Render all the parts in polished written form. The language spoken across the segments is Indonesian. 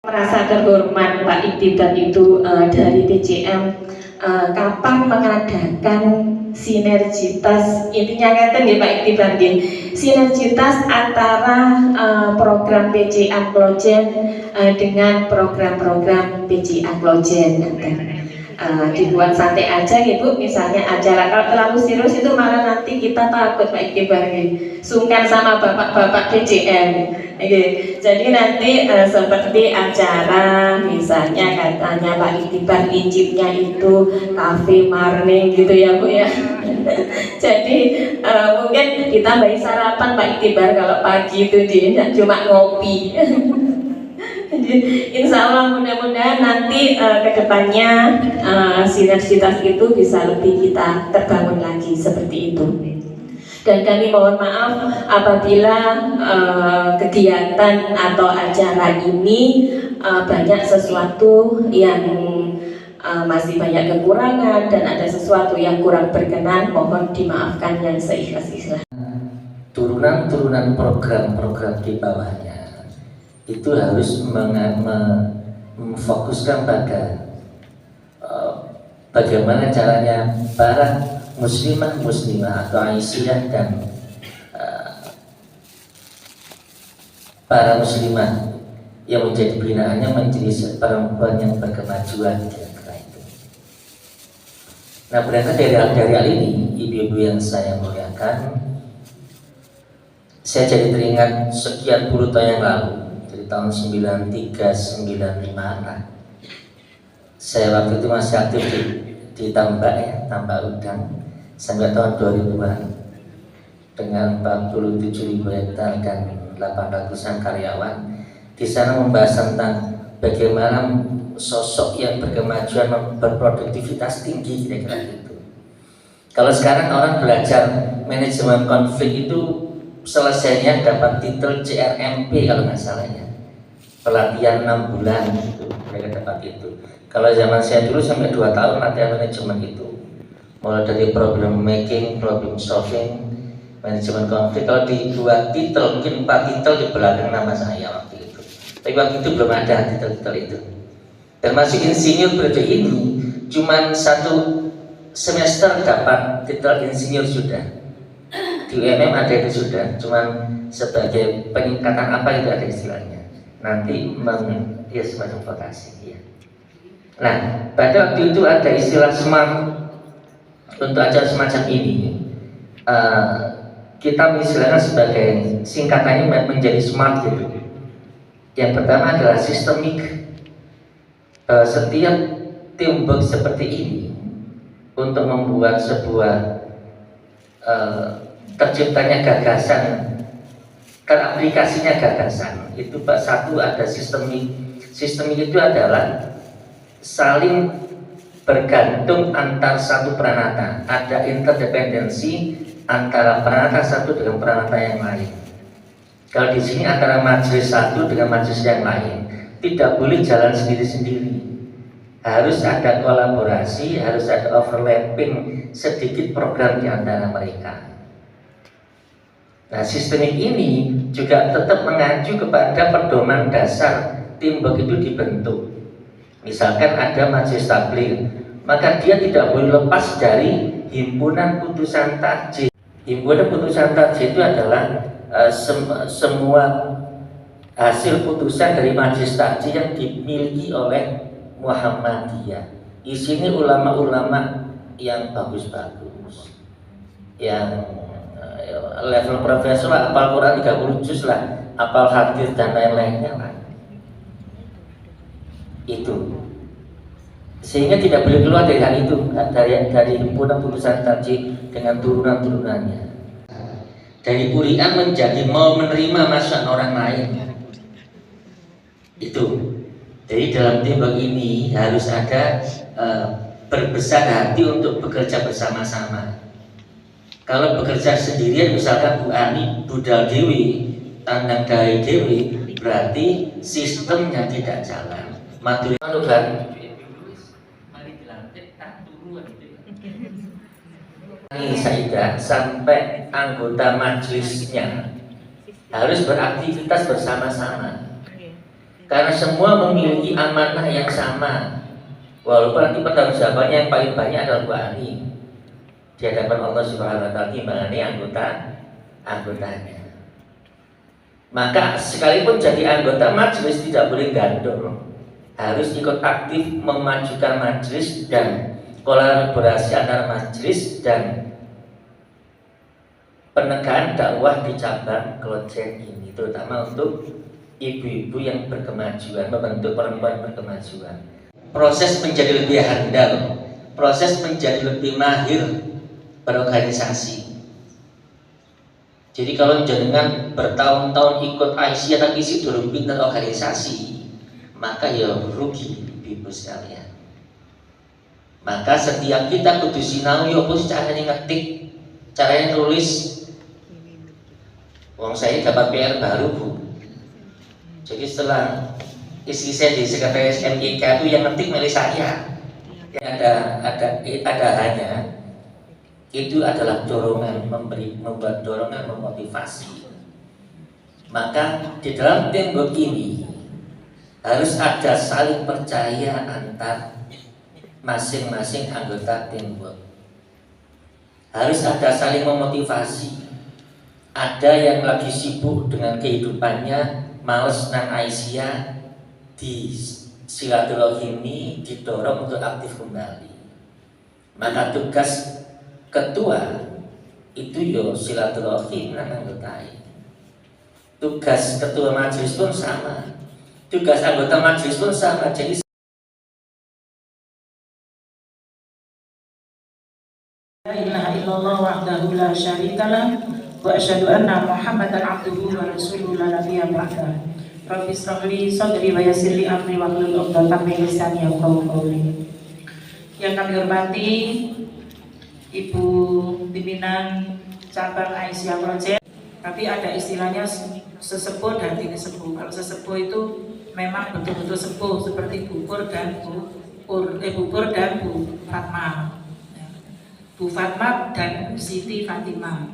Merasa terhormat Pak Iktibar itu dari PJM kapan mengadakan sinergitas, intinya ngeten ya Pak Iktibar, sinergitas antara program PJA Klojen dengan program-program PJA Klojen. Dibuat santai aja ya Bu, misalnya acara. Kalau terlalu serius itu malah nanti kita takut Pak Iktibar, sungkan sama bapak-bapak PJM. Jadi nanti seperti acara misalnya katanya Pak Iktibar incipnya itu cafe morning gitu ya Bu ya. Jadi mungkin kita bagi sarapan Pak Iktibar kalau pagi itu dia cuma ngopi. Insya Allah mudah-mudahan nanti kedepannya sinergitas itu bisa lebih kita terbangun lagi seperti itu. Dan kami mohon maaf apabila kegiatan atau acara ini banyak sesuatu yang masih banyak kekurangan dan ada sesuatu yang kurang berkenan, mohon dimaafkan yang seikhlas-ikhlas. Turunan-turunan program-program di bawahnya itu harus memfokuskan pada bagaimana caranya para muslimah atau aisyah dan para muslimah yang menjadi binaannya menjadi perempuan yang berkemajuan kira-kira itu. Nah, berangkat dari hal ini, ibu-ibu yang saya muliakan, saya jadi teringat sekian puluh tahun yang lalu, dari tahun 93-95 lah. Saya waktu itu masih aktif di tambak ya, tambak udang sampai tahun 2000-an dengan 47.000 hektar dan 800-an karyawan. Di sana membahas tentang bagaimana sosok yang berkemajuan, berproduktivitas tinggi kira-kira gitu. Kalau sekarang orang belajar manajemen konflik itu selesainya dapat titel CRMP kalau nggak salah ya, pelatihan 6 bulan gitu, mereka dapat itu. Kalau zaman saya dulu sampai 2 tahun latihan manajemen itu, mulai dari problem making, problem solving, manajemen konflik. Kalau di 2 titel, mungkin 4 titel di belakang nama saya waktu itu. Tapi waktu itu belum ada titel-titel itu. Dan masuk insinyur periode ini, cuman 1 semester dapat titel insinyur sudah. Di UMM ada itu sudah, cuman sebagai peningkatan apa itu ada istilahnya. Nanti ya semacam vokasi ya. Nah, pada waktu itu ada istilah smart untuk acara semacam ini. Kita mengistilahkan sebagai singkatannya menjadi smart gitu. Yang pertama adalah sistemik. Setiap teamwork seperti ini untuk membuat sebuah terciptanya gagasan, teraplikasinya gagasan itu satu ada sistemik. Sistemik itu adalah saling bergantung antar satu peranata, ada interdependensi antara peranata satu dengan peranata yang lain. Kalau di sini antara majelis satu dengan majelis yang lain tidak boleh jalan sendiri-sendiri, harus ada kolaborasi, harus ada overlapping sedikit program di antara mereka. Nah, sistemik ini juga tetap mengacu kepada pedoman dasar teamwork itu dibentuk. Misalkan ada majelis tabligh, maka dia tidak boleh lepas dari himpunan putusan tarjih. Himpunan putusan tarjih itu adalah semua hasil putusan dari majelis tarjih yang dimiliki oleh Muhammadiyah. Isinya ulama-ulama yang bagus-bagus, yang level profesor, apal Quran 30 juz lah, apal hadis dan lain-lainnya lah. Itu sehingga tidak boleh keluar dari hal itu, dari himpunan putusan tarjih dengan turunan-turunannya. Dari Qur'an menjadi mau menerima masukan orang lain. Itu. Jadi dalam teamwork ini harus ada berbesar hati untuk bekerja bersama-sama. Kalau bekerja sendirian, misalkan Bu Ani budal dewi, tandang dari dewi, berarti sistemnya tidak jalan. Maturi kan Saidah sampai anggota majelisnya harus beraktivitas bersama-sama. Karena semua memiliki amanah yang sama. Walaupun nanti pertanggungjawabannya yang paling banyak adalah Bu Ani di hadapan Allah Subhanahu wa taala timbangane anggotanya. Maka sekalipun jadi anggota majelis tidak boleh gandol, harus ikut aktif memajukan majelis dan kolaborasi antara majelis dan penegakan dakwah di cabang Klojen ini, terutama untuk ibu-ibu yang berkemajuan, membentuk perempuan berkemajuan. Proses menjadi lebih handal, proses menjadi lebih mahir berorganisasi. Jadi kalau jenengan bertahun-tahun ikut Aisyah tapi isi durung pinter organisasi, maka ya rugi ibu sekalian. Maka setiap kita kudu sinau ya apa caranya ngetik, caranya nulis. Wong saya dapat PR baru Bu. Jadi setelah istri saya di sekretaris MIK itu yang ngetik milih saya. Ada hanya itu adalah dorongan, membuat dorongan, memotivasi. Maka di dalam tembok ini harus ada saling percaya antar masing-masing anggota tembok. Harus ada saling memotivasi. Ada yang lagi sibuk dengan kehidupannya, males nang Aisyah, di silaturahim ini didorong untuk aktif kembali. Maka tugas ketua itu yo silaturahim nang anggota. Tugas ketua majelis pun sama, tugas anggota majelis pun sama. Jadi la ilaha illallah wahdahu la syarikalah wa asyhadu anna Muhammadan abduhu wa rasuluhu la nabiyya ba'da. Rabbi shrah li sadri wa yassir li amri wahlul 'uqdatam min lisani yafqahu qawli. Yang kami hormati Ibu pimpinan cabang Aisyah Project, tapi ada istilahnya sesepuh dan tidak sepuh. Kalau sesepuh itu memang betul-betul sepuh seperti Bu Pur dan Bu Fatma. Bu Fatma dan Siti Fatimah.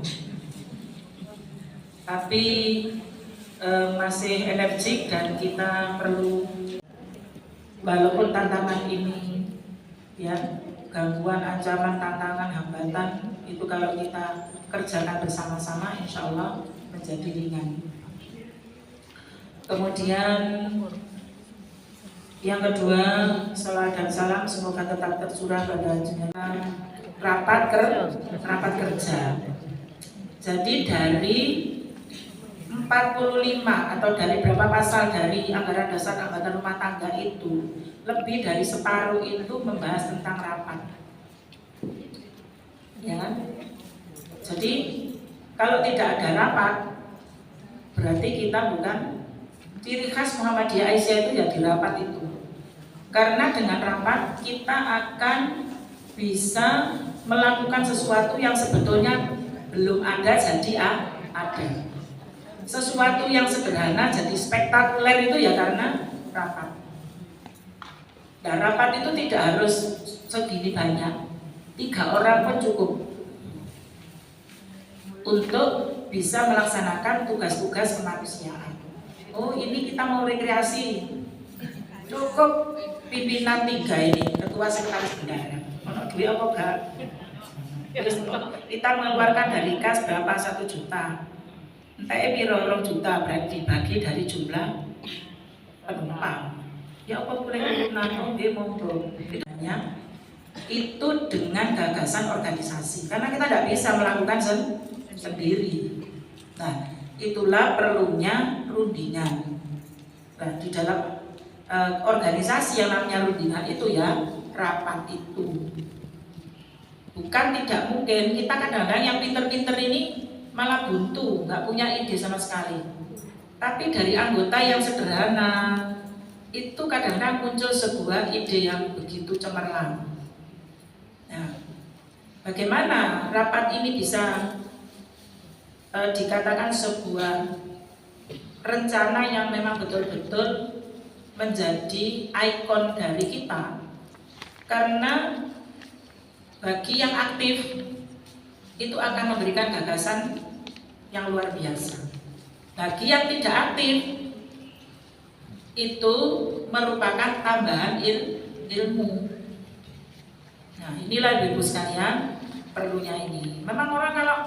Tapi masih energik dan kita perlu, walaupun tantangan ini ya, gangguan, ancaman, tantangan, hambatan itu kalau kita kerjakan bersama-sama insya Allah menjadi ringan. Kemudian yang kedua, salam dan salam semoga tetap tercurah pada jenengan rapat kerja. Jadi dari 45 atau dari berapa pasal dari anggaran dasar anggaran rumah tangga itu, lebih dari separuh itu membahas tentang rapat. Ya. Jadi kalau tidak ada rapat, berarti kita bukan ciri khas Muhammadiyah Aisyah itu ya di rapat itu. Karena dengan rapat kita akan bisa melakukan sesuatu yang sebetulnya belum ada jadi ada. Sesuatu yang sederhana jadi spektakuler itu ya karena rapat. Dan rapat itu tidak harus segini banyak, 3 orang pun cukup untuk bisa melaksanakan tugas-tugas kemanusiaan. Oh ini kita mau rekreasi, cukup pimpinan 3 ini, ketua sekretaris bendahara. Ono duit apa enggak? Terus kita mengeluarkan dari kas berapa 1 juta. Entah piro 2 juta berarti dibagi dari jumlah penumpang. Ya apa boleh nano dia monggo. Bedanya itu dengan gagasan organisasi. Karena kita tidak bisa melakukan sendiri. Nah, itulah perlunya rundingan. Nah, di dalam organisasi yang namanya rundingan itu ya rapat itu. Bukan tidak mungkin kita kadang-kadang yang pinter-pinter ini malah buntu, nggak punya ide sama sekali. Tapi dari anggota yang sederhana itu kadang-kadang muncul sebuah ide yang begitu cemerlang. Nah, bagaimana rapat ini bisa dikatakan sebuah rencana yang memang betul-betul menjadi ikon dari kita? Karena bagi yang aktif itu akan memberikan gagasan yang luar biasa. Bagi yang tidak aktif itu merupakan tambahan ilmu. Nah, inilah Ibu sekalian perlunya ini. Memang orang kalau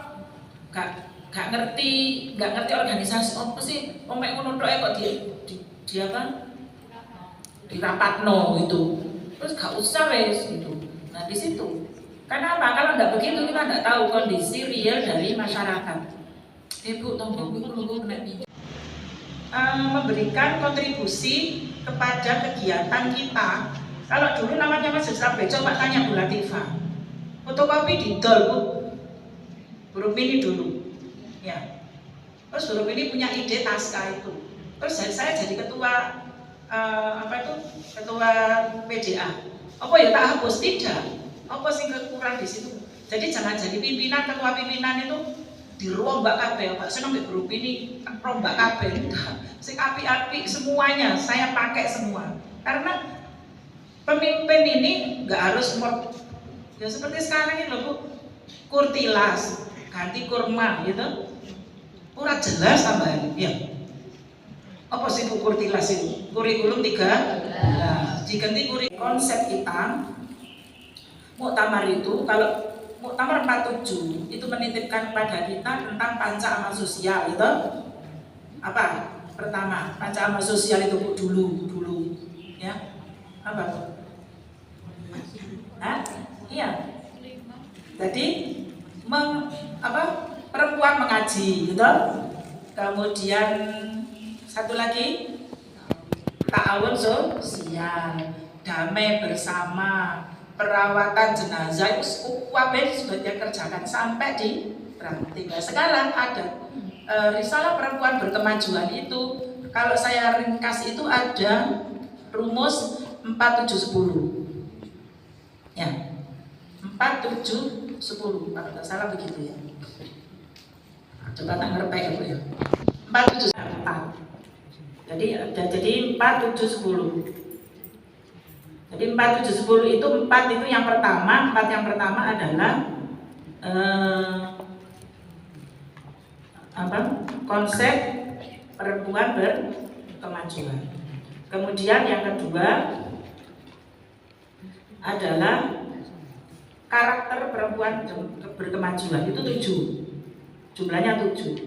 gak ngerti organisasi apa sih, omek ngono tok kok di apa? Dirapatno itu. Terus gak usah wes gitu. Nah, di situ. Karena apa? Kalau enggak begitu kita enggak tahu kondisi real dari masyarakat. Ibu tolong memberikan kontribusi kepada kegiatan kita. Kalau dulu namanya mahasiswa beco, Pak tanya Bu Latifah, fotokopi didol Bu, huruf ini dulu, ya. Terus huruf ini punya ide Taska itu. Terus saya jadi ketua ketua PDA. Apa ya tak hapus? Tidak. Apa sih kurang di situ? Jadi jangan jadi pimpinan, ketua pimpinan itu dirombak kabeh, Pak seneng mbek grup ini rombak kabeh. Sing api-api semuanya saya pakai semua. Karena pemimpin ini nggak harus ya seperti sekarang ini loh Bu, kurtilas ganti kurma gitu. Kurang jelas tambahan ya. Apa sih Bu kurtilas itu? Kurikulum 3. Nah, diganti kurikulum. Konsep kita muktamar itu, kalau Muktamar 47 itu menitipkan kepada kita tentang panca amal sosial itu apa? Pertama, panca amal sosial itu dulu ya. Apa tuh? Hah? Iya. Jadi perempuan mengaji gitu. Kemudian satu lagi ta'awun sosial, damai bersama, perawatan jenazah itu kabeh sudah dia kerjakan sampai di ranting. Sekarang ada risalah perempuan berkemajuan itu, kalau saya ringkas itu ada rumus 4710 ya, 4710 kalau tidak salah begitu ya. Coba tak ngerti ya Bu ya. 474. Jadi 4710. Jadi 4710 itu 4 itu yang pertama, 4 yang pertama adalah konsep perempuan berkemajuan. Kemudian yang kedua adalah karakter perempuan berkemajuan, itu 7, jumlahnya 7.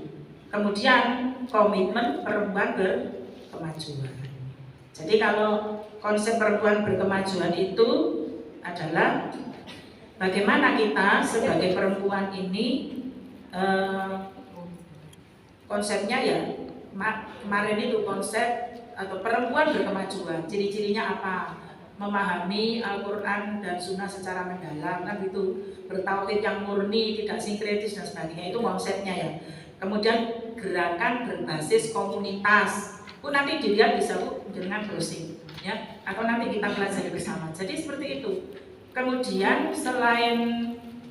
Kemudian komitmen perempuan berkemajuan. Jadi kalau konsep perempuan berkemajuan itu adalah bagaimana kita sebagai perempuan ini konsepnya ya kemarin itu konsep atau perempuan berkemajuan, ciri-cirinya apa? Memahami Al-Quran dan Sunnah secara mendalam, kan gitu, bertauhid yang murni, tidak sinkretis dan sebagainya, itu konsepnya ya. Kemudian gerakan berbasis komunitas, nanti dilihat bisa Bu dengan browsing ya, atau nanti kita pelajari bersama. Jadi seperti itu. Kemudian selain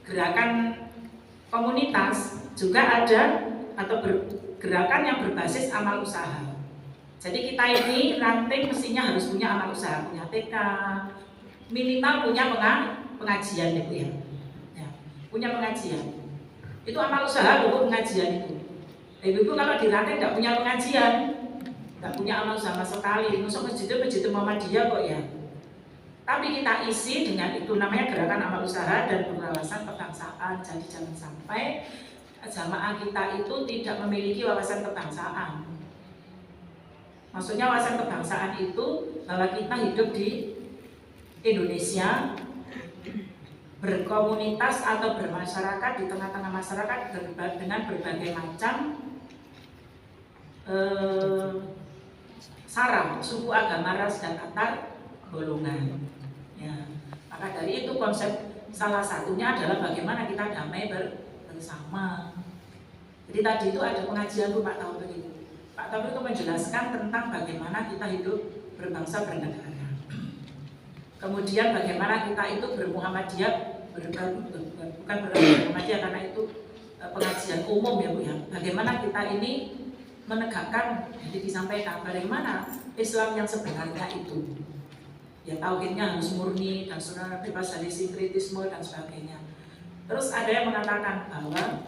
gerakan komunitas juga ada atau gerakan yang berbasis amal usaha. Jadi kita ini ranting mestinya harus punya amal usaha, punya TK, minimal punya pengajian ya Bu ya. Ya, punya pengajian. Itu amal usaha Bu, pengajian itu. Ibu kalau di ranting tidak punya pengajian, nggak punya amal sama sekali, masuk masjid Muhammadiyah kok ya. Tapi kita isi dengan itu, namanya gerakan amal usaha dan berwawasan kebangsaan. Jadi jangan sampai jamaah kita itu tidak memiliki wawasan kebangsaan. Maksudnya wawasan kebangsaan itu bahwa kita hidup di Indonesia, berkomunitas atau bermasyarakat di tengah-tengah masyarakat dengan berbagai macam sarang, suku, agama, ras, dan antar golongan. Ya, maka dari itu konsep salah satunya adalah bagaimana kita damai bersama. Jadi tadi itu ada pengajian Bu Pak Taufik itu. Pak Taufik itu menjelaskan tentang bagaimana kita hidup berbangsa bernegara. Kemudian bagaimana kita itu bermuhammadiyah, bukan bermuhammadiyah karena itu pengajian umum ya Bu ya. Bagaimana kita ini menegakkan, jadi disampaikan bagaimana Islam yang sebenarnya itu. Ya tauhidnya harus murni dan sunnah bebas dari sinkretisme dan sebagainya. Terus ada yang mengatakan bahwa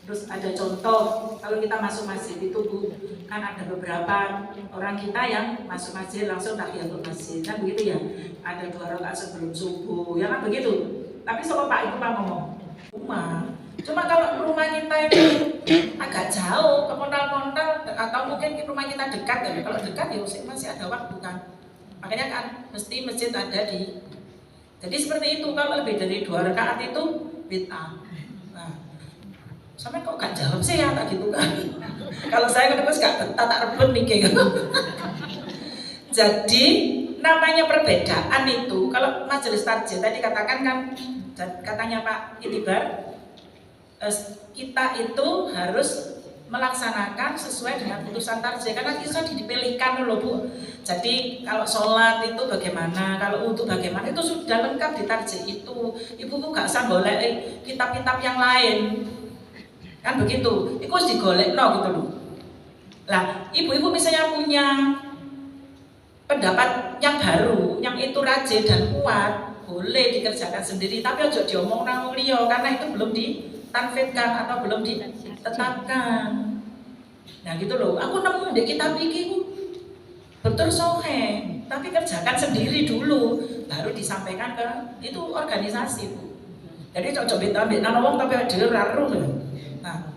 Terus ada contoh, kalau kita masuk masjid itu Bu, kan ada beberapa orang kita yang masuk masjid langsung tahiyatul masjid, kan begitu ya? Ada 2 rakaat sebelum subuh, ya kan begitu? Tapi sama Pak itu Pak ngomong, rumah. Cuma kalau rumah kita itu agak jauh, ke kontal-kontal, atau mungkin rumah kita dekat, kan? Kalau dekat ya masih ada waktu kan. Makanya kan mesti masjid ada di. Jadi seperti itu, kalau lebih dari 2 rakaat itu bid'ah. Nah, sampai kok gak jawab sih ya, tak gitu kan. Kalau saya kan terus gak betah, tak rebut mikir. Jadi namanya perbedaan itu, kalau majelis tarjih tadi katakan kan, katanya Pak Itibar, kita itu harus melaksanakan sesuai dengan putusan tarjih, karena bisa dipilihkan loh Bu. Jadi kalau sholat itu bagaimana, kalau untuk bagaimana, itu sudah lengkap di tarjih itu. Ibu tuh gak usah golek kitab-kitab yang lain, kan begitu. Itu harus digolek gitu loh. Lah ibu-ibu misalnya punya pendapat yang baru, yang itu rajin dan kuat, boleh dikerjakan sendiri, tapi ojo diomong nang liya, karena itu belum ditanfidkan atau belum ditetapkan. Nah gitu loh, aku nemu di kitab iki betul sohe, tapi kerjakan sendiri dulu, baru disampaikan ke itu organisasi Bu. Jadi cocok beda-beda ngomong tapi ada raru. Nah,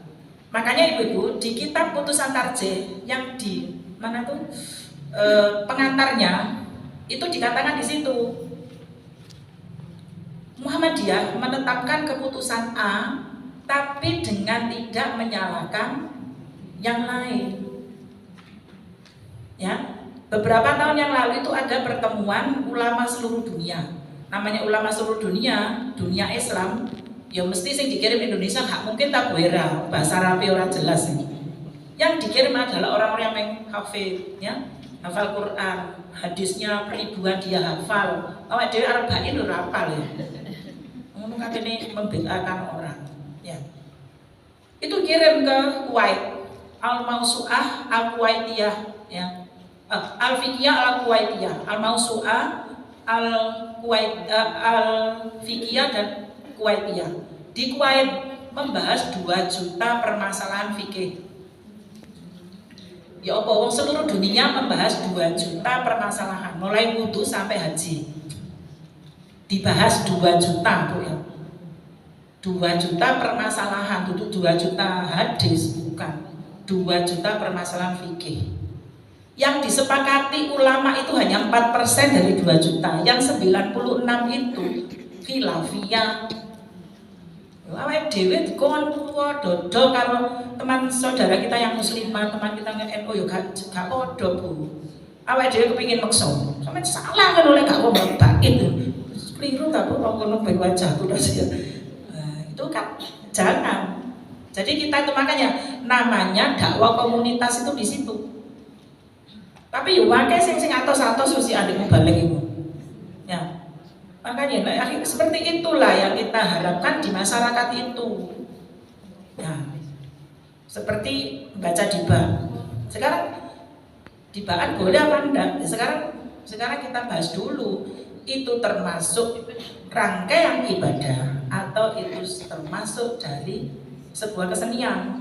makanya ibu-ibu di kitab putusan tarjih yang di mana tuh pengantarnya itu dikatakan di situ Muhammadiyah menetapkan keputusan A tapi dengan tidak menyalahkan yang lain. Ya, beberapa tahun yang lalu itu ada pertemuan ulama seluruh dunia. Namanya ulama seluruh dunia, dunia Islam. Ya mesti sing dikirim Indonesia gak mungkin tabuera, bahasa Arab ora jelas ini. Yang dikirim adalah orang-orang yang hafid, ya, hafal Quran, hadisnya peribuan dia hafal. Awak dhewe arba'in ora hafal ya. Ngono katene membedakan orang, ya. Itu kirim ke Kuwait, Al-Mausu'ah Al-Kuwaitiyah, ya. Al-Fiqhiyah Al-Kuwaitiyah, Al-Mausu'ah Al-Fiqhiyah dan Kuwaitiyah. Di Kuwait membahas 2 juta permasalahan fikih. Ya apa wong seluruh dunia membahas 2 juta permasalahan, mulai wudu sampai haji. Dibahas 2 juta tuh ya. 2 juta permasalahan, itu 2 juta hadis, bukan 2 juta permasalahan fikih. Yang disepakati ulama itu hanya 4% dari 2 juta, yang 96 itu khilafiyah. Awake dhewe dikon tuwa dodol karo teman saudara kita yang muslimah, teman kita yang NU yo gak padha Bu. Awake dhewe kepengin meksa. Sampe salah kan oleh gak ngomong baik. Keliru ta Bu, wong ngono ben wajahku ta sih. Itu kan jangan. Jadi kita itu makanya namanya dakwah komunitas itu di situ. Tapi yo wae sing atos-atos mesti ada balik iku. Ya. Makanya seperti itulah yang kita harapkan di masyarakat itu. Ya. Seperti baca diba. Sekarang dibaan boleh apa enggak? Sekarang kita bahas dulu. Itu termasuk rangkaian ibadah atau itu termasuk dari sebuah kesenian.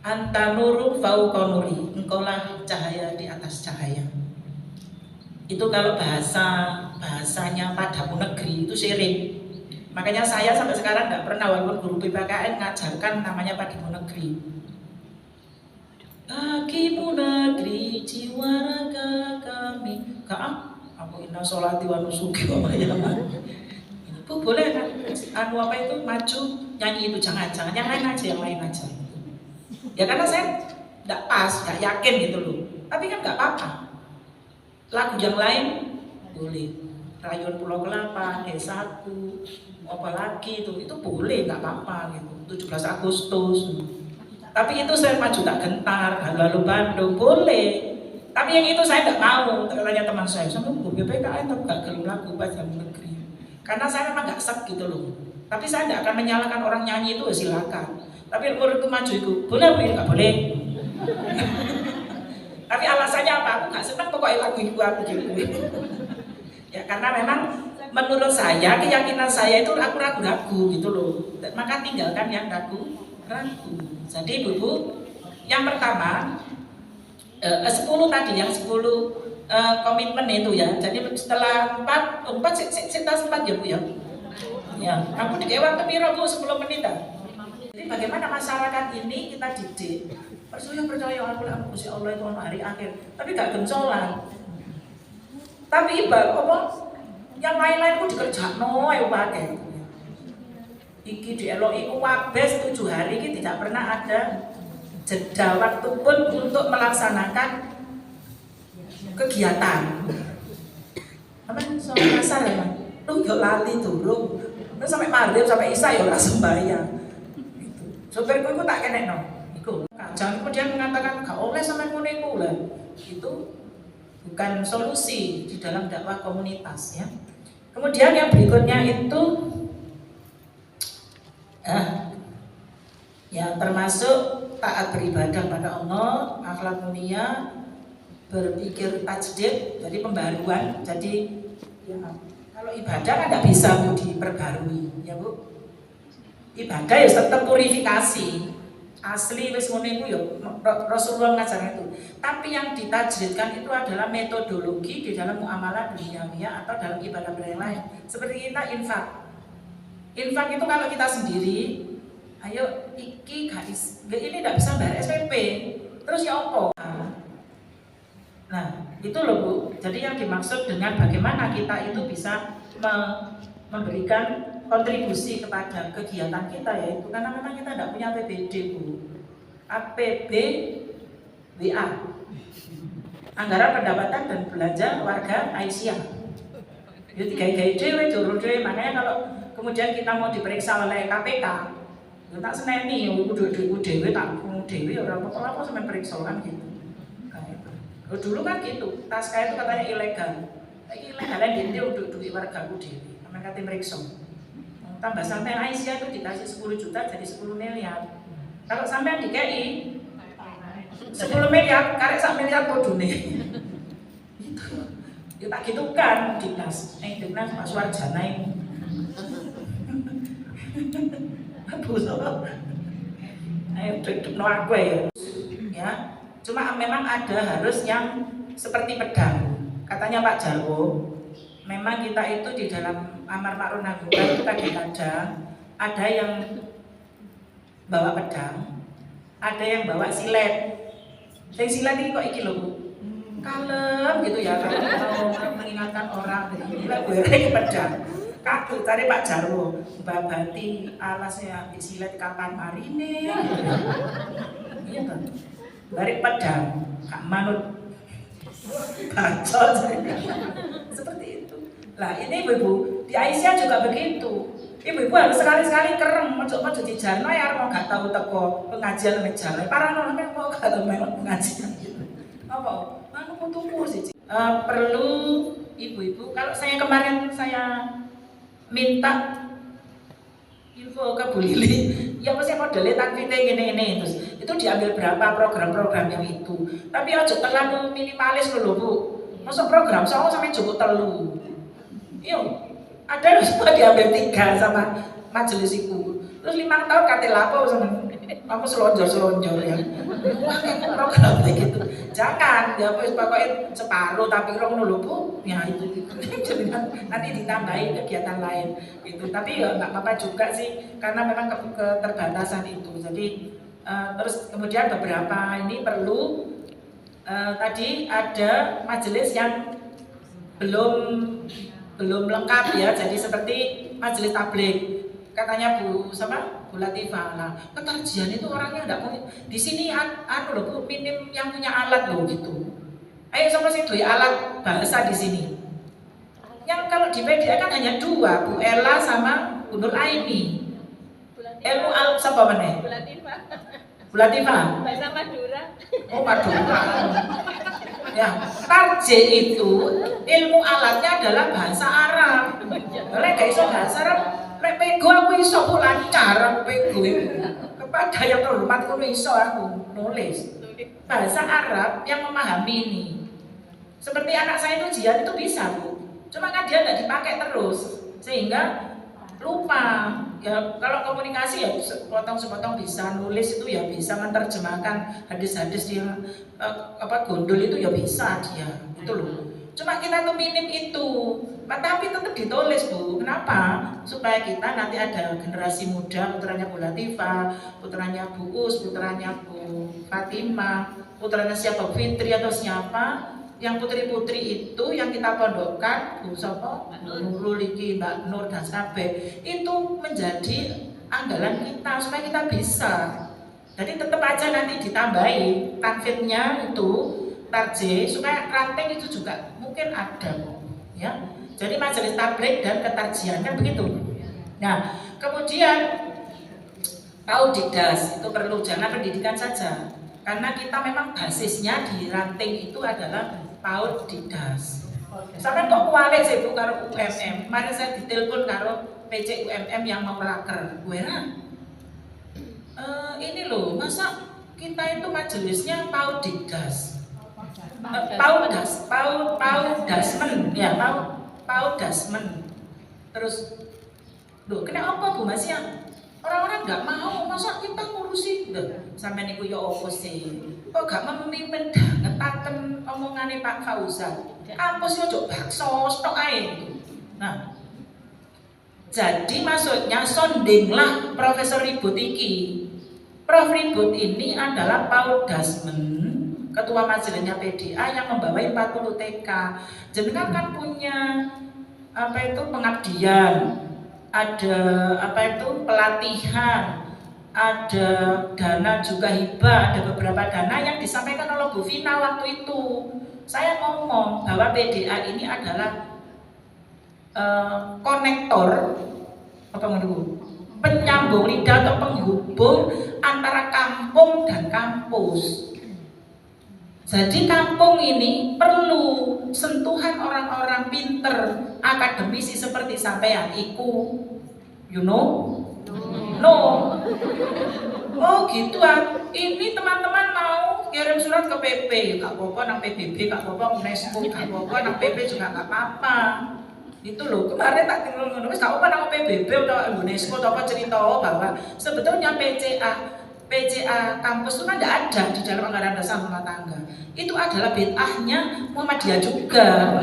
Anta nuru fauqa nuri, engkaulah cahaya di atas cahaya. Itu kalau bahasanya padamu negeri itu syirik. Makanya saya sampai sekarang nggak pernah walaupun guru PPKN ngajarkan namanya padamu negeri. Hakimu negeri jiwa raga kami. Aku inna sholati wa nusuki wa mayamah. Bu boleh kan? Apa itu maju nyanyi itu jangan yang lain aja. Ya karena saya nggak pas, nggak yakin gitu loh. Tapi kan nggak apa-apa. Lagu yang lain boleh. Rayuan Pulau Kelapa, D1, apa lagi itu boleh, nggak apa-apa gitu. 17 Agustus. Tapi itu saya maju tak gentar, lalu Bandung boleh. Tapi yang itu saya nggak mau. Katanya teman saya, sampai BPKN tapi nggak gelem lagu padamu negeri. Karena saya memang nggak sek gitu loh. Tapi saya nggak akan menyalahkan orang nyanyi itu, silakan. Tapi kalau itu maju itu boleh apa nggak boleh? Tapi alasannya apa? Aku nggak senang pokoknya lagu itu aku gitu. Ya karena memang menurut saya, keyakinan saya itu aku ragu-ragu gitu loh. Maka tinggalkan yang ragu. Jadi Ibu, yang pertama 10 tadi, yang 10 komitmen itu ya. Jadi setelah 4 ya Bu ya. Ya, aku dikasih waktu piro Bu? 10 menit ah. Jadi bagaimana masyarakat ini kita didik percaya aku Gusti Allah itu hari akhir, tapi gak gencolan. Tapi apa yang lain-lain ku dikerjakno ae pakai. Iki dieloki ku wabes 7 hari iki tidak pernah ada jeda waktu pun untuk melaksanakan kegiatan. Apa soal asar ya? Lu yo lali durung. Terus sampai maghrib sampai isya ya ora sembahyang. Gitu. Sopirku itu tak kenekno. Iku. Jangan kemudian mengatakan gak oleh sampai ngono iku lah. Itu bukan solusi di dalam dakwah komunitas ya. Kemudian yang berikutnya itu ya termasuk taat beribadah pada Allah, akhlak mulia, berpikir tajdid, jadi pembaruan. Jadi ya, kalau ibadah kan tidak bisa Bu diperbarui, ya Bu. Ibadah ya tetap purifikasi. Asli wis ngono iku ya Rasulullah ngajarkan itu. Tapi yang ditajdidkan itu adalah metodologi di dalam muamalah duniawiya atau dalam ibadah yang lain. Seperti kita infak. Infak itu kalau kita sendiri, ayo iki guys, ini tidak bisa bayar SPP. Terus ya opo? Nah, itu loh Bu. Jadi yang dimaksud dengan bagaimana kita itu bisa memberikan kontribusi kepada kegiatan kita, yaitu karena memang kita tidak punya APBD Bu. APBWA, Anggaran Pendapatan dan Belanja Warga Aisyah. Jadi gaya-gaya dewe, juru dewe. Makanya kalau kemudian kita mau diperiksa oleh KPK, ya tak seneni, aku dewe tak dewe orang apa sampai periksa kan gitu. Dulu kan gitu, Taska itu katanya ilegal. Ilegalnya dia untuk duit warga ku dewe. Sampai kata periksa. Tambah sampai Aisyah itu dikasih 10 juta jadi 10 miliar. Kalau sampai DKI 10 miliar, karek 1 miliar kodune. Itu. Ya tak gitu kan dinas. Dinas Pak Suwarjana ini. Aduh, ayo duduk aku ya. Cuma memang ada harus yang seperti pedang. Katanya Pak Jarwo, memang kita itu di dalam amar ma'ruf nahi munkar itu kadang-kadang ada yang bawa pedang, ada yang bawa silet. Yang silet ini kok iki lho Bu, kalem gitu ya, kalau mengingatkan orang. Gila gue pedang. Kaku cari Pak Jarwo, babati alasnya di silet kapan marine. Iya kan? Dari pedang, Kak Manut bacot. Seperti itu. Lah ini Ibu, di Aisyah juga begitu. Ibu-ibu harus sekali-sekali kerem, mojo-mojo di jarno ya, mau gak tahu teko pengajian ngejar. Paranormal mau gak tahu memang pengajian gitu. Apa? Aku kutuku sih. Perlu ibu-ibu, kalau saya kemarin saya minta info ke Bu Lili, ya pasti modelnya takfite gini-gini terus itu diambil berapa program-program yang itu. Tapi aja terlalu minimalis loh Bu. Masuk program soalnya sampai cukup telu. Yo, ada loh semua diambil 3 sama majelis itu. Terus 5 tahun kate lapo sama kamu selonjor ya. Wah, program kayak gitu. Jangan, ya pokoknya separuh tapi rong dulu Bu. Ya itu. Jadi nanti ditambahin kegiatan lain itu. Tapi ya nggak apa-apa juga sih karena memang keterbatasan itu. Jadi terus kemudian beberapa ini perlu tadi ada majelis yang belum lengkap ya. Jadi seperti majelis tabligh. Katanya Bu Latifah, nah ketarjian itu orangnya enggak punya. Di sini anu loh Bu, minim yang punya alat loh gitu. Ayo sama sih doi alat bahasa di sini. Yang kalau di PDA kan hanya 2, Bu Ella sama Bu Nur Aini. Ilmu siapa mana? Bu Latifah. Bahasa Madura. Oh Madura. Ya, tarje itu ilmu alatnya adalah bahasa Arab. Oleh gak iso bahasa Arab, nek pego aku iso kok lancar aku pego. Kepada yang terhormat aku iso aku nulis. Bahasa Arab yang memahami ini. Seperti anak saya itu Jian itu bisa Bu. Cuma kan dia tidak dipakai terus, sehingga lupa. Ya kalau komunikasi ya sepotong-sepotong bisa, nulis itu ya bisa, menerjemahkan hadis-hadis yang gondol itu ya bisa dia, itu loh. Cuma kita tuh minim itu, tapi tetap ditulis Bu. Kenapa? Supaya kita nanti ada generasi muda, putranya Bu Latifah, putranya Bu Us, putranya Bu Fatimah, putranya siapa Fitri atau siapa, yang putri-putri itu yang kita pondokkan, Bu Sopo, Nurul iki, Mbak Nur dan sampai itu menjadi anggalan kita supaya kita bisa. Jadi tetap aja nanti ditambahi tanfidnya itu tarjih supaya ranting itu juga mungkin ada, ya. Jadi majelis tabligh dan ketarjihan kan begitu. Nah, kemudian Paudidas itu perlu, jangan pendidikan saja, karena kita memang basisnya di ranting itu adalah Paudidas. Sampai kok kualik sih Bu karo UMM. Kemarin saya ditelepon karo PC UMM yang mau raker. Ini loh, masa kita itu majelisnya Paudidas. Paudasmen, ya Paudasmen. Terus, loh, kena apa Bu Mas ya? Orang-orang nggak mau, masa kita ngurusi? Sampai niku ya opo sih? Kok gak memimpin ngetaken omongane Pak Fauzan? Kampus yo jok bakso stok ae. Nah, jadi maksudnya sondinglah Profesor Ribut iki. Prof Ribut ini adalah Paudasmen, ketua majelisnya PDA yang membawai 40 TK. Jenengan kan punya pengabdian, ada pelatihan, ada dana juga hibah, ada beberapa dana yang disampaikan oleh Bu Vina waktu itu. Saya ngomong bahwa PDA ini adalah konektor, penyambung lidah atau penghubung antara kampung dan kampus. Jadi kampung ini perlu sentuhan orang-orang pinter, akademisi seperti sampean iku, you know? No. Oh gitu ah. Ini teman-teman mau kirim surat ke PP, gak apa-apa nang PBB, gak apa-apa UNESCO, gak apa-apa nang PP juga gak apa-apa. Itu loh, kemarin tak tinggal ngono wis gak apa nang PBB atau UNESCO atau apa cerita bahwa sebetulnya PCA kampus itu kan tidak ada di dalam anggaran dasar rumah tangga. Itu adalah bid'ahnya Muhammadiyah juga.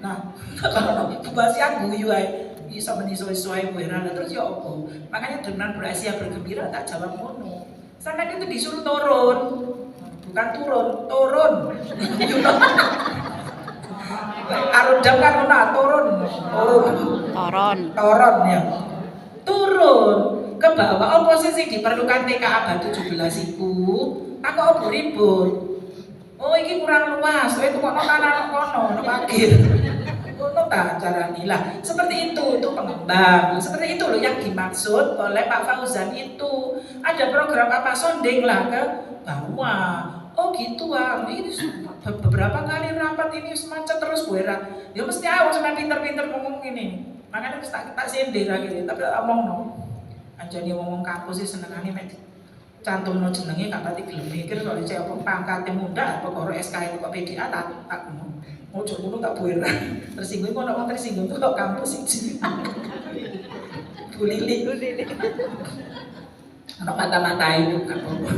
Nah, kalau bahas yang guyu ae bisa menisoi-soi bueran terus ya opo. Makanya dengan berasia bergembira tak jawab ngono. Sampai itu disuruh turun. Bukan turun. Arudam kan ngono, turun ya. Turun ke bawah oposisi diperlukan TKA Batu 17 iku. Aku opo ribut. Oh iki kurang luas, kowe tukokno tanah kono, ono parkir. Ngono ta carane lah. Seperti itu untuk pengembang. Seperti itu loh yang dimaksud oleh Pak Fauzan itu. Ada program apa sonding lah ke bawah. Oh gitu ah. Ini beberapa kali rapat ini semacam terus bueran. Ya mesti awak sampe pinter-pinter ngomong ini. Makanya tak sindir lagi, tapi omong no. Anjani ngomong kampus sih senengane mek cantumno jenenge gak pati gelem mikir soal cek apa pangkate muda apa karo SK kok PDA tak ngono. Ojo ngono tak bueran. Tersinggung kok ono tersinggung tuh kok kampus iki. Bu Lili. Ono mata-mata itu gak apa-apa.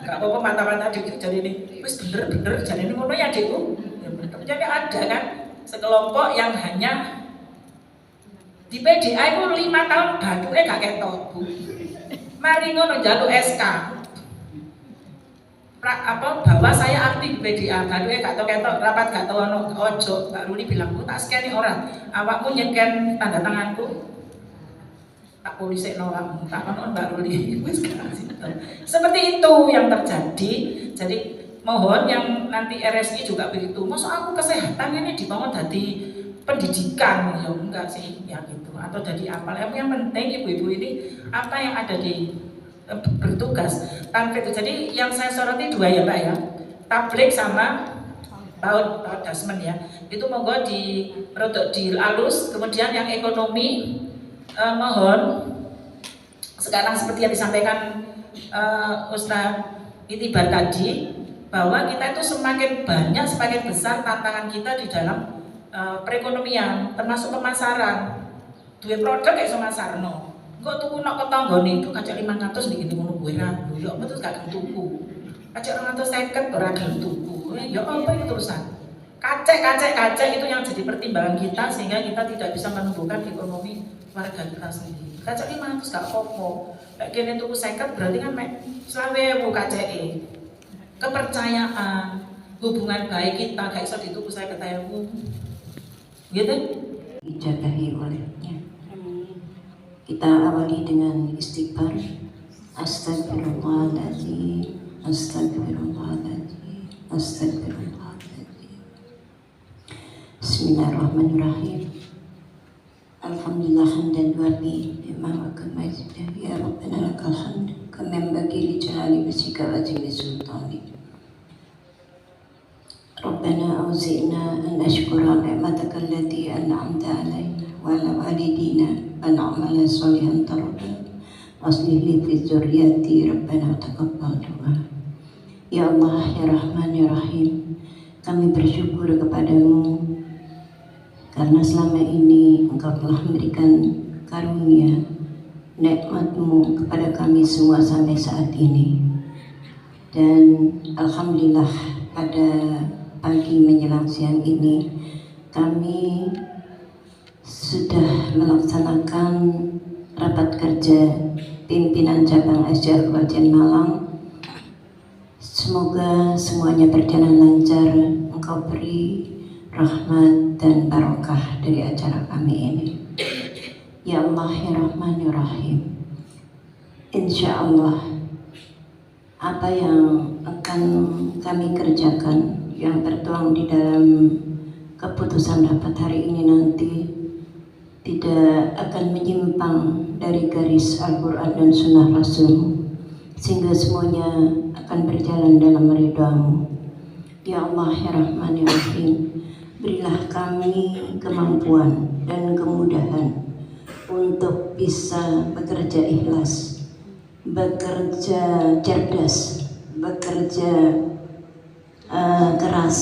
Gak apa-apa mata-mata jadi ini. Wis bener jadi ini ngono ya Dekku. Ya bener. Jadi ada kan sekelompok yang hanya di PDA itu 5 tahun baduke gak ketok Bu. Mari ngono njaluk SK. Bahwa saya aktif PDA, baduke gak ketok rapat gak tau ono ojo. Mbak Ruli bilang, "Bu tak scan ora. Awakmu nyeken tanda tanganku." Tak polisi nolak, tak ono Mbak Ruli. Seperti itu yang terjadi. Jadi mohon yang nanti RSI juga begitu. Masa aku kesehatan ini dibangun dari pendidikan, ya enggak sih, ya gitu. Atau dari apa? Yang penting ibu-ibu ini apa yang ada di bertugas tanpa itu. Jadi yang saya soroti 2 ya Mbak ya, tabligh sama Paudasmen ya. Itu monggo rodok dihalus. Kemudian yang ekonomi mohon sekarang seperti yang disampaikan Ustaz Itibar tadi, bahwa kita itu semakin banyak, semakin besar tantangan kita di dalam perekonomian, termasuk pemasaran. Duwe produk kayak iso masarno. Engko tuku nok ketanggane itu kacak 500 niki ngono kuwi ra. Ya apa terus gak tuku. Kacak 250 ora gelem tuku. Ya apa itu terusan? Kacek itu yang jadi pertimbangan kita sehingga kita tidak bisa menumbuhkan ekonomi warga kita sendiri. Kacek 500 gak apa-apa. Lek kene tuku 50 berarti kan mek 20.000 kaceke. Kepercayaan, hubungan baik kita gak iso dituku 50.000. Gitu? Dijabahi olehnya. Kita awali dengan istighfar. Astagfirullahaladzim, astagfirullahaladzim, astagfirullahaladzim. Bismillahirrahmanirrahim. Alhamdulillah hamdan wafi bima wa kama ya Rabbana lakal hamd kama yanbaghi li jalali wajhika wa azimi sultanik. Rabbana auzi'na an nashkura ni'mataka allati an'amta 'alaina wa 'ala walidina wa na'mala shalihan tarda aslih li fi dzurriyyati Rabbana taqabbal du'a. Ya Allah, ya Rahman, ya Rahim, kami bersyukur kepadamu karena selama ini Engkau telah memberikan karunia nikmat-Mu kepada kami semua sampai saat ini. Dan Alhamdulillah pada pagi menjelang siang ini kami sudah melaksanakan rapat kerja pimpinan cabang SJR Kabupaten Malang. Semoga semuanya berjalan lancar, Engkau beri rahmat dan barokah dari acara kami ini. Ya Allah, ya Rahman, ya Rahim, insya Allah apa yang akan kami kerjakan yang tertuang di dalam keputusan rapat hari ini nanti tidak akan menyimpang dari garis Al-Quran dan Sunnah Rasul, sehingga semuanya akan berjalan dalam ridha-Mu. Ya Allah, ya Rahman, ya Rahim, berilah kami kemampuan dan kemudahan untuk bisa bekerja ikhlas, bekerja cerdas, bekerja keras,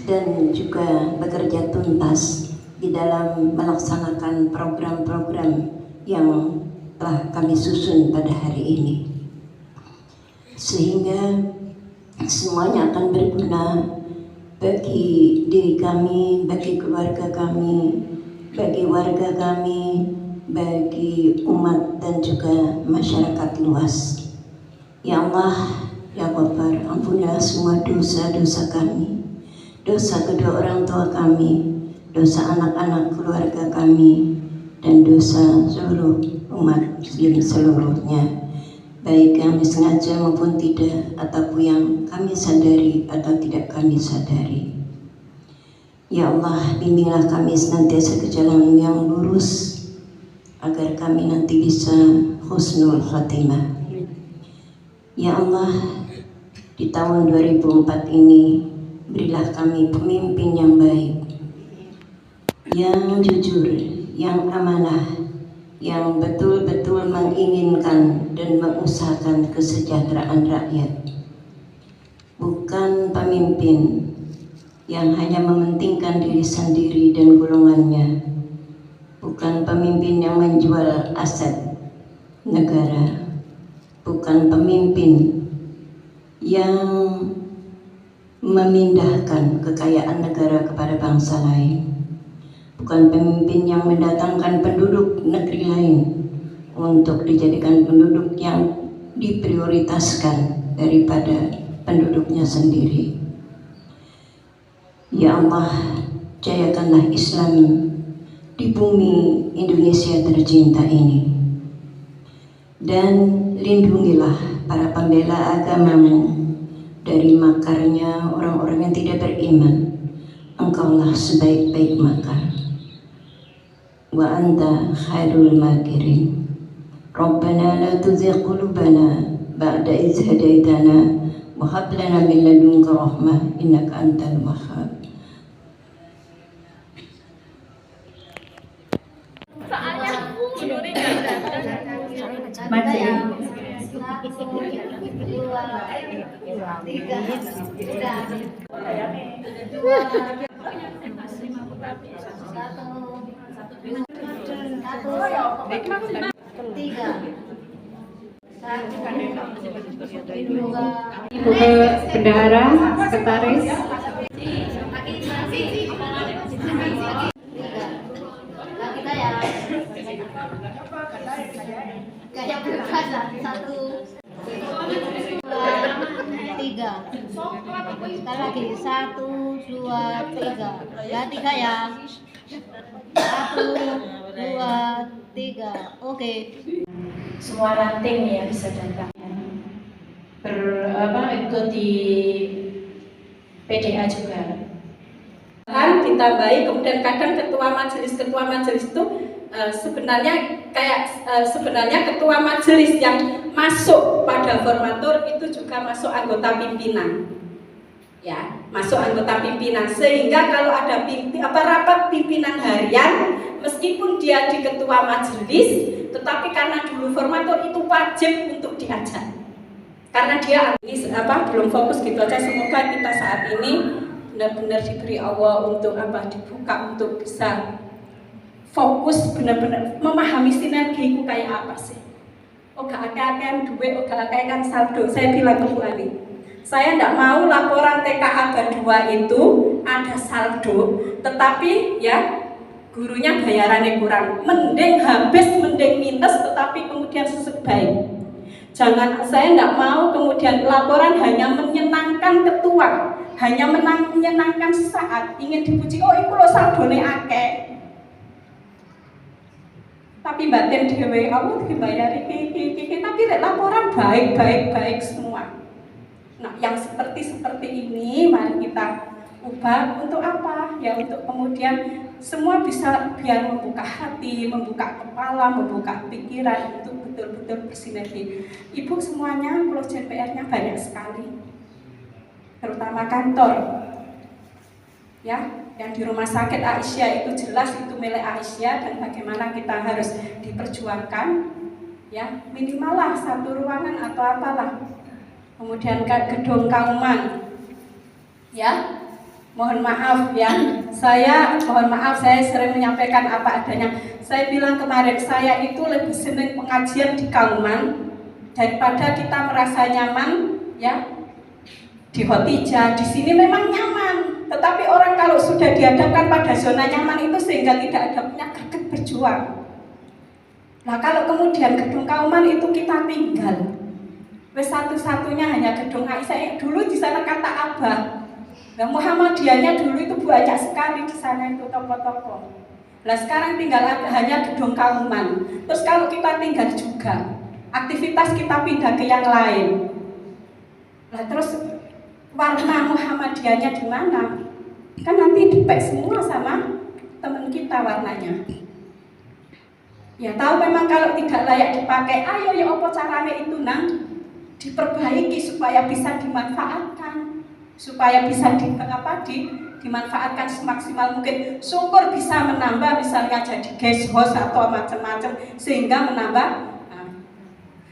dan juga bekerja tuntas di dalam melaksanakan program-program yang telah kami susun pada hari ini, sehingga semuanya akan berguna bagi diri kami, bagi keluarga kami, bagi warga kami, bagi umat dan juga masyarakat luas. Ya Allah, ya Ghaffar, ampunilah semua dosa-dosa kami, dosa kedua orang tua kami, dosa anak-anak keluarga kami, dan dosa seluruh umat muslim seluruhnya, baik yang disengaja maupun tidak, ataupun yang kami sadari atau tidak kami sadari. Ya Allah, bimbinglah kami senantiasa ke jalan yang lurus, agar kami nanti bisa husnul khatimah. Ya Allah, di tahun 2004 ini berilah kami pemimpin yang baik, yang jujur, yang amanah, yang betul-betul menginginkan dan mengusahakan kesejahteraan rakyat. Bukan pemimpin yang hanya mementingkan diri sendiri dan golongannya. Bukan pemimpin yang menjual aset negara. Bukan pemimpin yang memindahkan kekayaan negara kepada bangsa lain. Bukan pemimpin yang mendatangkan penduduk negeri lain untuk dijadikan penduduk yang diprioritaskan daripada penduduknya sendiri. Ya Allah, jayakanlah Islam di bumi Indonesia tercinta ini, dan lindungilah para pembela agama-Mu dari makarnya orang-orang yang tidak beriman. Engkaulah sebaik-baik makar. Wa anta khairul makirin. Rabbana la tuzigh qulubana ba'da idh hadaitana wa hab lana min ladunka rahmah innaka antal wahhab. Maju. Ibu Bendahara, Sekretaris. Kayak berkata 1, 2, 3. Sekali lagi 1, 2, 3. Ya 3 ya. 1, 2, 3. Oke. Semua ranting ya bisa datang. Ikut di PDA juga. Kan ditambahi kemudian kadang ketua majelis itu sebenarnya ketua majelis yang masuk pada formatur itu juga masuk anggota pimpinan, ya masuk anggota pimpinan, sehingga kalau ada rapat pimpinan harian meskipun dia di ketua majelis, tetapi karena dulu formatur itu wajib untuk diajak karena dia belum fokus gitu aja. Semoga kita saat ini benar-benar diberi Allah untuk dibuka untuk bisa fokus benar-benar memahami sinergi itu kayak apa sih. Oga akeh-akehan duit, oga akeh-akehan saldo. Saya bilang ke Bu Ali, saya tidak mau laporan TKA kedua itu ada saldo, tetapi ya gurunya bayarannya kurang. Mending habis, mending minus, tetapi kemudian sebaik. Jangan, saya tidak mau kemudian laporan hanya menyenangkan ketua, hanya menyenangkan sesaat, ingin dipuji, oh itu lo saldone akeh. Tapi batin dewe, kamu dibayari tapi laporan baik semua. Nah, yang seperti ini mari kita ubah untuk apa? Ya untuk kemudian semua bisa biar membuka hati, membuka kepala, membuka pikiran untuk betul-betul bersinergi. Ibu semuanya proyek PR-nya banyak sekali, terutama kantor. Ya, yang di rumah sakit Aisyah itu jelas itu milik Aisyah dan bagaimana kita harus diperjuangkan, ya minimal lah satu ruangan atau apalah. Kemudian gedung Kauman, ya mohon maaf ya, saya sering menyampaikan apa adanya. Saya bilang kemarin saya itu lebih senang pengajian di Kauman daripada kita merasa nyaman ya di Hotija. Di sini memang nyaman. Tetapi orang kalau sudah dihadapkan pada zona nyaman itu sehingga tidak ada punya greget berjuang. Nah kalau kemudian gedung Kauman itu kita tinggal, satu-satunya hanya gedung Aisyah. Dulu di sana kata Abah, nah Muhammadiyahnya dulu itu banyak sekali di sana itu toko-toko. Nah sekarang tinggal hanya gedung Kauman. Terus kalau kita tinggal juga, aktivitas kita pindah ke yang lain. Nah terus warna Muhammadiyahnya di mana? Kan nanti dipek semua sama teman kita warnanya. Ya tahu memang kalau tidak layak dipakai, ayo ya apa caranya itu nang diperbaiki supaya bisa dimanfaatkan, supaya bisa dimanfaatkan semaksimal mungkin. Syukur bisa menambah misalnya jadi guest host atau macam-macam sehingga menambah.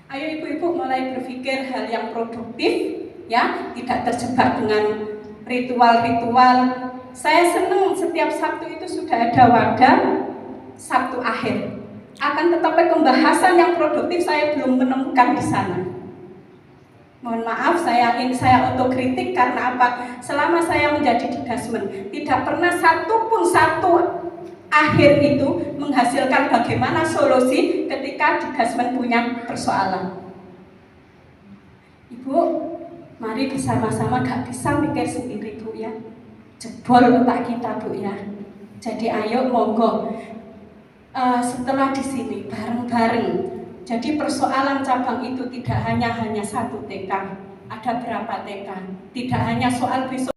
Ayo ibu-ibu mulai berpikir hal yang produktif. Ya, tidak terjebak dengan ritual-ritual. Saya senang setiap Sabtu itu sudah ada wadah Sabtu akhir. Akan tetapi pembahasan yang produktif saya belum menemukan di sana. Mohon maaf, saya otokritik karena apa? Selama saya menjadi Dikdasmen, tidak pernah satu akhir itu menghasilkan bagaimana solusi ketika Dikdasmen punya persoalan. Ibu, mari bersama-sama, gak bisa mikir sendiri Bu ya. Jebol otak kita Bu ya. Jadi ayo monggo setelah di sini bareng-bareng. Jadi persoalan cabang itu tidak hanya satu TK, ada berapa TK. Tidak hanya soal besok